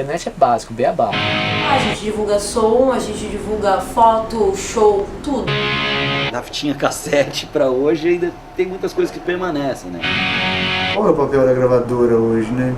internet é básico, beabá. A gente divulga som, a gente divulga foto, show, tudo. Da fitinha cassete pra hoje ainda tem muitas coisas que permanecem, né? Qual é o papel da gravadora hoje, né?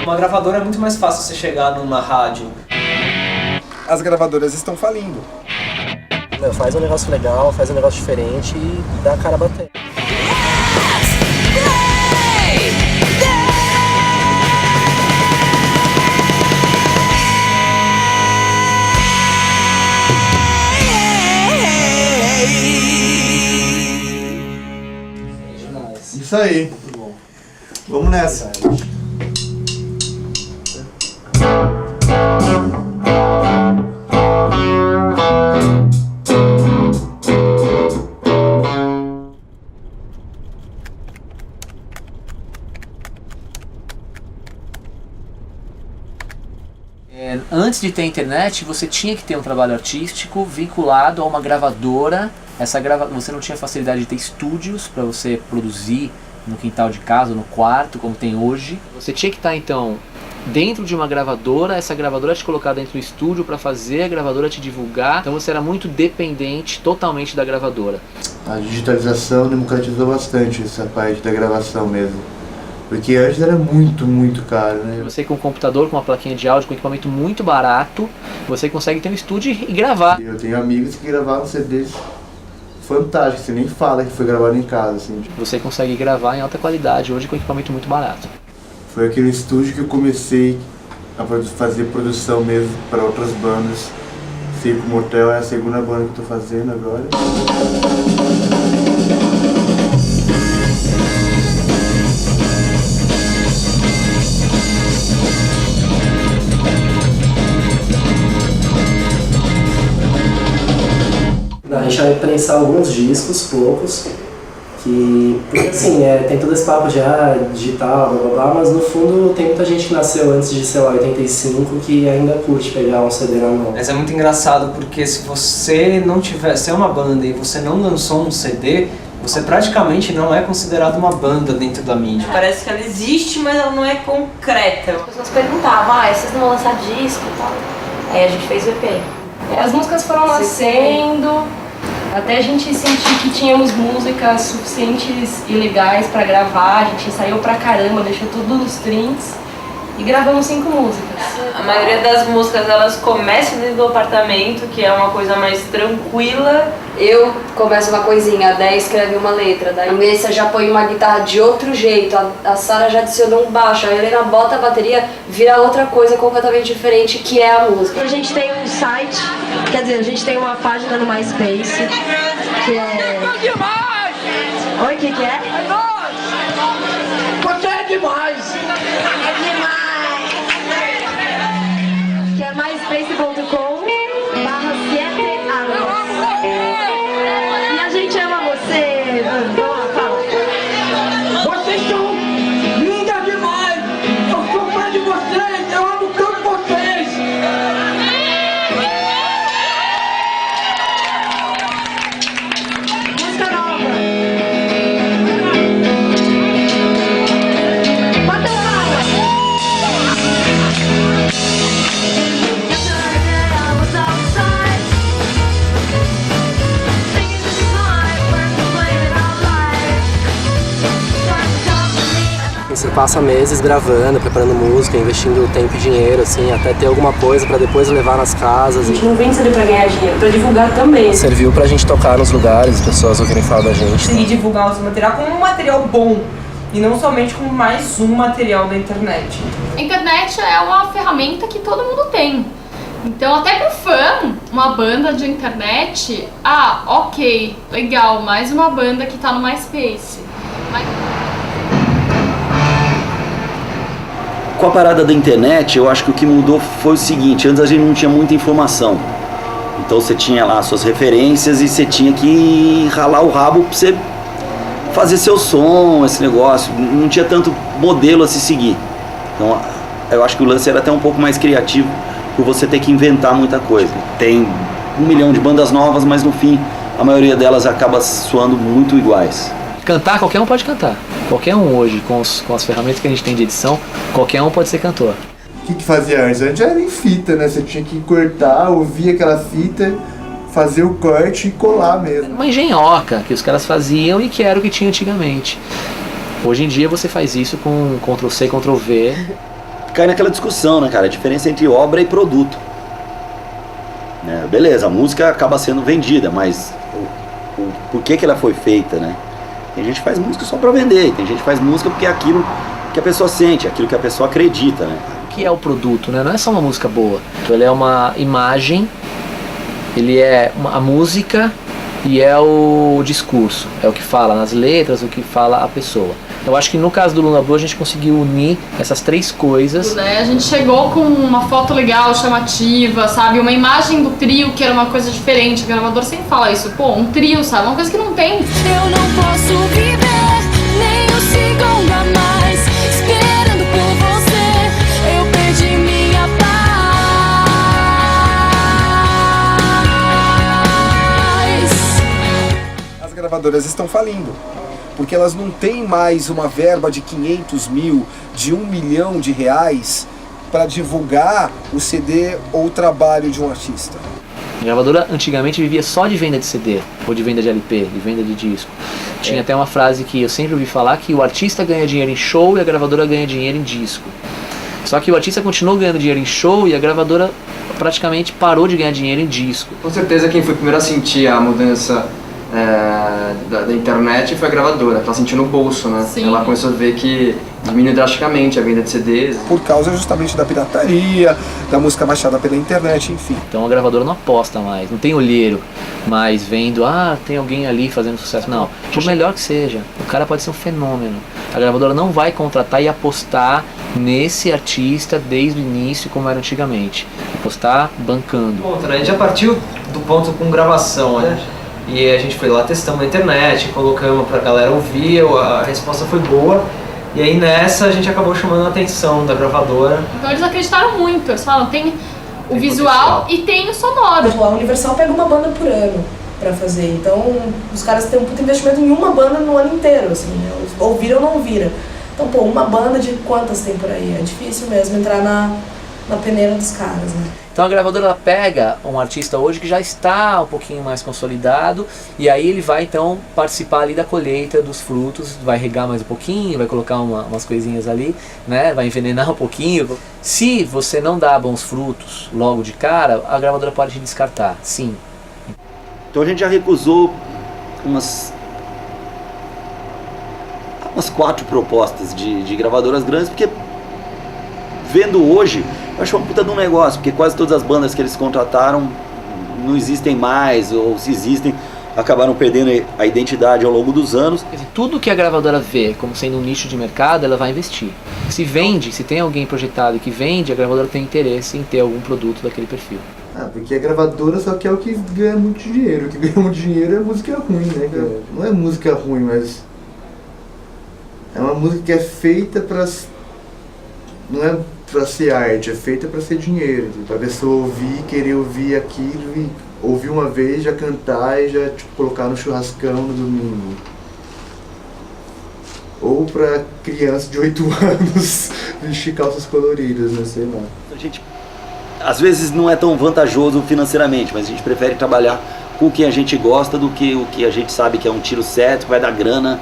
Uma gravadora é muito mais fácil você chegar numa rádio. As gravadoras estão falindo. Faz um negócio legal, faz um negócio diferente e dá a cara a bater. Isso aí. Muito bom. Vamos nessa. Antes de ter internet, você tinha que ter um trabalho artístico vinculado a uma gravadora. Você não tinha facilidade de ter estúdios para você produzir no quintal de casa, no quarto, como tem hoje. Você tinha que estar, então, dentro de uma gravadora, essa gravadora te colocar dentro do estúdio para fazer a gravadora te divulgar. Então você era muito dependente totalmente da gravadora. A digitalização democratizou bastante essa parte da gravação mesmo. Porque antes era muito caro, né? Você com um computador, com uma plaquinha de áudio, com um equipamento muito barato, você consegue ter um estúdio e gravar. Eu tenho amigos que gravaram CDs fantásticos, você nem fala que foi gravado em casa, assim. Você consegue gravar em alta qualidade hoje com um equipamento muito barato. Foi aquele estúdio que eu comecei a fazer produção mesmo para outras bandas. Circo Motel é a segunda banda que eu tô fazendo agora. A gente vai prensar alguns discos, poucos, porque assim, tem todo esse papo de digital, blá blá blá, mas no fundo tem muita gente que nasceu antes de, sei lá, 85 que ainda curte pegar um CD na mão. Mas é muito engraçado porque se você não tiver, se é uma banda e você não lançou um CD, você praticamente não é considerado uma banda dentro da mídia. Parece que ela existe, mas ela não é concreta. As pessoas perguntavam, vocês não vão lançar disco e tal? Aí a gente fez o EP. As músicas foram nascendo, até a gente sentir que tínhamos músicas suficientes e legais pra gravar, a gente ensaiou pra caramba, deixou tudo nos trinks e gravamos 5 músicas. A maioria das músicas elas começam dentro do apartamento, que é uma coisa mais tranquila. Eu começo uma coisinha, a Dé escreve uma letra, daí a Messa já põe uma guitarra de outro jeito, a Sara já adicionou um baixo, a Helena bota a bateria, vira outra coisa completamente diferente, que é a música. A gente tem um site, quer dizer, a gente tem uma página no MySpace, que é... Oi, o que é? É nóis! Você é demais! É demais! Que é myspace.com/7anos. E a gente ama você! Vamos lá, fala! Vocês são lindas demais! Eu sou fã de vocês! Eu amo tanto vocês! Música nova! Você passa meses gravando, preparando música, investindo tempo e dinheiro, assim, até ter alguma coisa pra depois levar nas casas. A gente não vende CD pra ganhar dinheiro, pra divulgar também. Serviu pra gente tocar nos lugares, as pessoas ouvirem falar da gente. E divulgar o seu material como um material bom. E não somente como mais um material da internet. A internet é uma ferramenta que todo mundo tem. Então, até pro fã, uma banda de internet, ok, legal, mais uma banda que tá no MySpace. Com a parada da internet, eu acho que o que mudou foi o seguinte: antes a gente não tinha muita informação. Então você tinha lá suas referências e você tinha que ralar o rabo pra você fazer seu som, esse negócio. Não tinha tanto modelo a se seguir. Então eu acho que o lance era até um pouco mais criativo, por você ter que inventar muita coisa. Tem 1 milhão de bandas novas, mas no fim a maioria delas acaba soando muito iguais. Cantar, qualquer um pode cantar. Qualquer um hoje, com as ferramentas que a gente tem de edição, qualquer um pode ser cantor. que fazia arte? Antes era em fita, né? Você tinha que cortar, ouvir aquela fita, fazer o corte e colar mesmo. Uma engenhoca que os caras faziam e que era o que tinha antigamente. Hoje em dia você faz isso com Ctrl+C, Ctrl+V. Cai naquela discussão, né, cara? A diferença entre obra e produto. Né? Beleza, a música acaba sendo vendida, mas por que ela foi feita, né? Tem gente que faz música só pra vender, tem gente que faz música porque é aquilo que a pessoa sente, aquilo que a pessoa acredita, né? O que é o produto, né? Não é só uma música boa. Então, ele é uma imagem, ele é a música e é o discurso. É o que fala nas letras, o que fala a pessoa. Eu acho que no caso do Luna Blue a gente conseguiu unir essas três coisas. A gente chegou com uma foto legal, chamativa, sabe? Uma imagem do trio que era uma coisa diferente. O gravador sempre fala isso. Pô, um trio, sabe? Uma coisa que não tem. Eu não posso viver nem um segundo a mais esperando por você. Eu perdi minha paz. As gravadoras estão falindo. Porque elas não têm mais uma verba de 500 mil, de R$1 milhão para divulgar o CD ou o trabalho de um artista. A gravadora antigamente vivia só de venda de CD, ou de venda de LP, de venda de disco. Tinha até uma frase que eu sempre ouvi falar, que o artista ganha dinheiro em show e a gravadora ganha dinheiro em disco. Só que o artista continuou ganhando dinheiro em show e a gravadora praticamente parou de ganhar dinheiro em disco. Com certeza quem foi primeiro a sentir a mudança da internet foi a gravadora, ela sentiu no bolso, né? Sim. Ela começou a ver que diminuiu drasticamente a venda de CDs. Por causa justamente da pirataria, da música baixada pela internet, enfim. Então a gravadora não aposta mais, não tem olheiro mais vendo, tem alguém ali fazendo sucesso. Não, por melhor que seja, o cara pode ser um fenômeno. A gravadora não vai contratar e apostar nesse artista desde o início como era antigamente. Apostar bancando. A gente já partiu do ponto com gravação, né? E a gente foi lá, testamos na internet, colocamos pra galera ouvir, a resposta foi boa. E aí nessa a gente acabou chamando a atenção da gravadora. Então eles acreditaram muito, eles falam, tem o visual e tem o sonoro. A Universal pega uma banda por ano pra fazer, então os caras têm um puto investimento em uma banda no ano inteiro, assim, né? Ou vira ou não vira. Então, pô, uma banda de quantas tem por aí? É difícil mesmo entrar na peneira dos caras, né? Então a gravadora ela pega um artista hoje que já está um pouquinho mais consolidado e aí ele vai então participar ali da colheita dos frutos, vai regar mais um pouquinho, vai colocar umas coisinhas ali, né? Vai envenenar um pouquinho. Se você não dá bons frutos logo de cara, a gravadora pode te descartar, sim. Então a gente já recusou umas 4 propostas de gravadoras grandes, porque vendo hoje, eu acho uma puta de um negócio, porque quase todas as bandas que eles contrataram não existem mais, ou se existem, acabaram perdendo a identidade ao longo dos anos. Tudo que a gravadora vê como sendo um nicho de mercado, ela vai investir. Se vende, se tem alguém projetado que vende, a gravadora tem interesse em ter algum produto daquele perfil. Porque a gravadora só quer o que ganha muito dinheiro. O que ganha muito dinheiro é música ruim, né? Não é música ruim, mas é uma música que é feita pra... Não é pra ser arte, é feita pra ser dinheiro. Pra pessoa ouvir, querer ouvir aquilo e ouvir uma vez, já cantar e já colocar no churrascão no domingo. Ou pra criança de 8 anos vestir calças coloridas, né? Sei lá. A gente, às vezes não é tão vantajoso financeiramente, mas a gente prefere trabalhar com o que a gente gosta do que o que a gente sabe que é um tiro certo, que vai dar grana.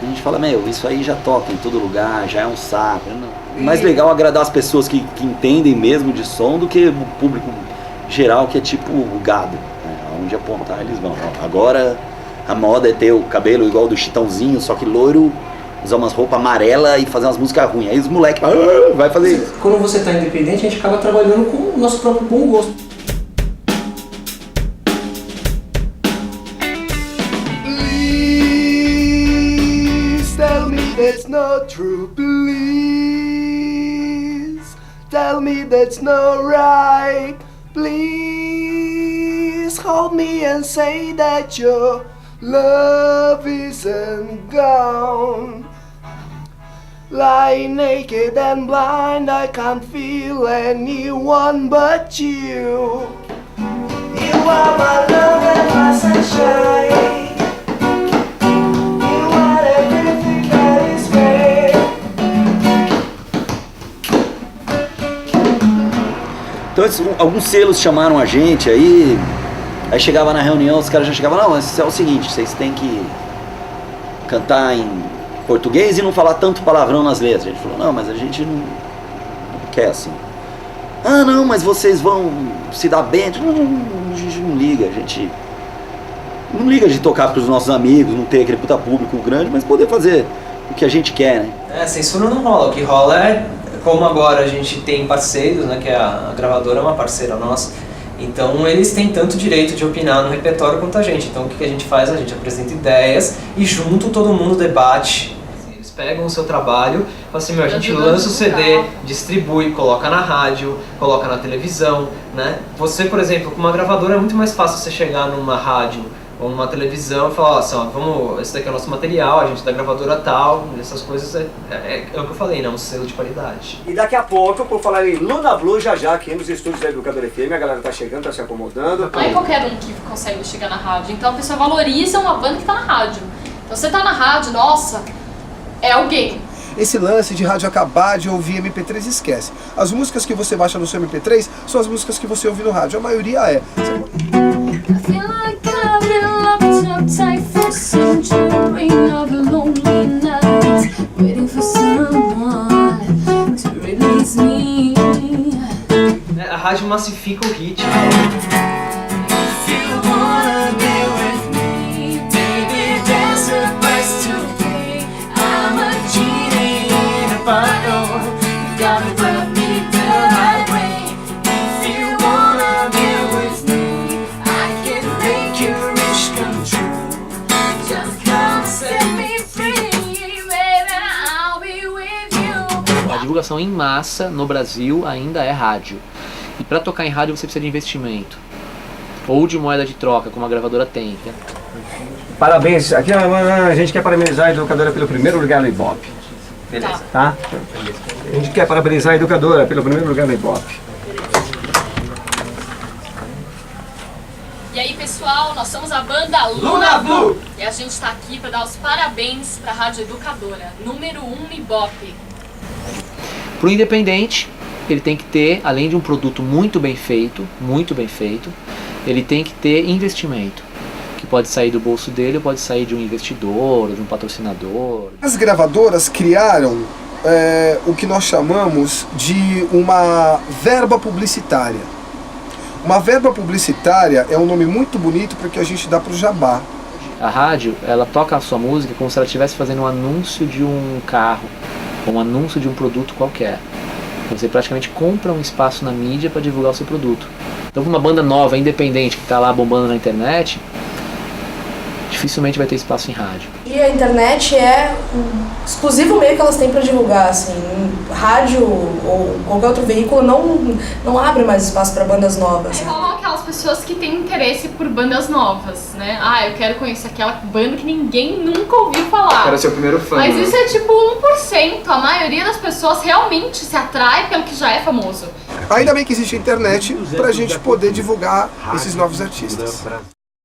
A gente fala, isso aí já toca em todo lugar, já é um saco. É mais legal agradar as pessoas que entendem mesmo de som do que o público geral, que é tipo o gado. Né? Onde apontar eles vão. Agora a moda é ter o cabelo igual do Chitãozinho, só que loiro, usar umas roupas amarelas e fazer umas músicas ruins. Aí os moleques vai fazer isso. Quando você está independente, a gente acaba trabalhando com o nosso próprio bom gosto. That's not true, please. Tell me that's not right. Please hold me and say that your love isn't gone. Lying naked and blind, I can't feel anyone but you. You are my love and my sunshine. Então alguns selos chamaram a gente aí chegava na reunião, os caras já chegavam, não, mas é o seguinte, vocês têm que cantar em português e não falar tanto palavrão nas letras. A gente falou, não, mas a gente não quer assim. Ah, não, mas vocês vão se dar bem. A gente não liga, a gente não liga de tocar para os nossos amigos, não ter aquele puta público grande, mas poder fazer o que a gente quer, né? Censura não rola, o que rola é, como agora a gente tem parceiros, né, que a gravadora é uma parceira nossa, então eles têm tanto direito de opinar no repertório quanto a gente. Então o que a gente faz? A gente apresenta ideias e junto todo mundo debate. Eles pegam o seu trabalho, falam assim, a gente lança o CD, distribui, coloca na rádio, coloca na televisão, né? Você, por exemplo, com uma gravadora é muito mais fácil você chegar numa rádio ou numa televisão e falar, assim, ó, vamos, esse daqui é o nosso material, a gente da gravadora tal, essas coisas é o que eu falei, né? Um selo de qualidade. E daqui a pouco, por falar em Luna Blue, já aqui nos estúdios da Educadora FM, a galera tá chegando, tá se acomodando. Não é qualquer um que consegue chegar na rádio, então a pessoa valoriza uma banda que tá na rádio. Então você tá na rádio, nossa, é alguém. Esse lance de rádio acabar de ouvir MP3, esquece. As músicas que você baixa no seu MP3 são as músicas que você ouve no rádio, a maioria é. Uptight for some during of a lonely night, waiting for someone to release me. A rádio massifica o hit. If you wanna be with me, baby, there's a price to pay. I'm a genie in a bottle, you gotta rub me the right way. If you wanna be with me, I can make your wish come true. A divulgação em massa no Brasil ainda é rádio. E para tocar em rádio você precisa de investimento. Ou de moeda de troca, como a gravadora tem. Né? Parabéns, aqui a gente quer parabenizar a Educadora pelo primeiro lugar no Ibope. Beleza. Tá? A gente quer parabenizar a Educadora pelo primeiro lugar no Ibope. E aí pessoal, nós somos a banda Luna Blue e a gente está aqui para dar os parabéns para a Rádio Educadora, número 1 no Ibope. Para o independente, ele tem que ter, além de um produto muito bem feito, ele tem que ter investimento, que pode sair do bolso dele ou pode sair de um investidor, de um patrocinador. As gravadoras criaram o que nós chamamos de uma verba publicitária. Uma verba publicitária é um nome muito bonito porque a gente dá pro jabá. A rádio, ela toca a sua música como se ela estivesse fazendo um anúncio de um carro, ou um anúncio de um produto qualquer. Você praticamente compra um espaço na mídia para divulgar o seu produto. Então, uma banda nova, independente, que está lá bombando na internet, dificilmente vai ter espaço em rádio. E a internet é um exclusivo meio que elas têm para divulgar, assim, rádio ou qualquer outro veículo não abre mais espaço para bandas novas. Rolam aquelas pessoas que têm interesse por bandas novas, né? Ah, eu quero conhecer aquela banda que ninguém nunca ouviu falar. Quero ser o primeiro fã. Mas né? isso é tipo 1%, a maioria das pessoas realmente se atrai pelo que já é famoso. Ainda bem que existe a internet pra gente poder divulgar esses novos artistas.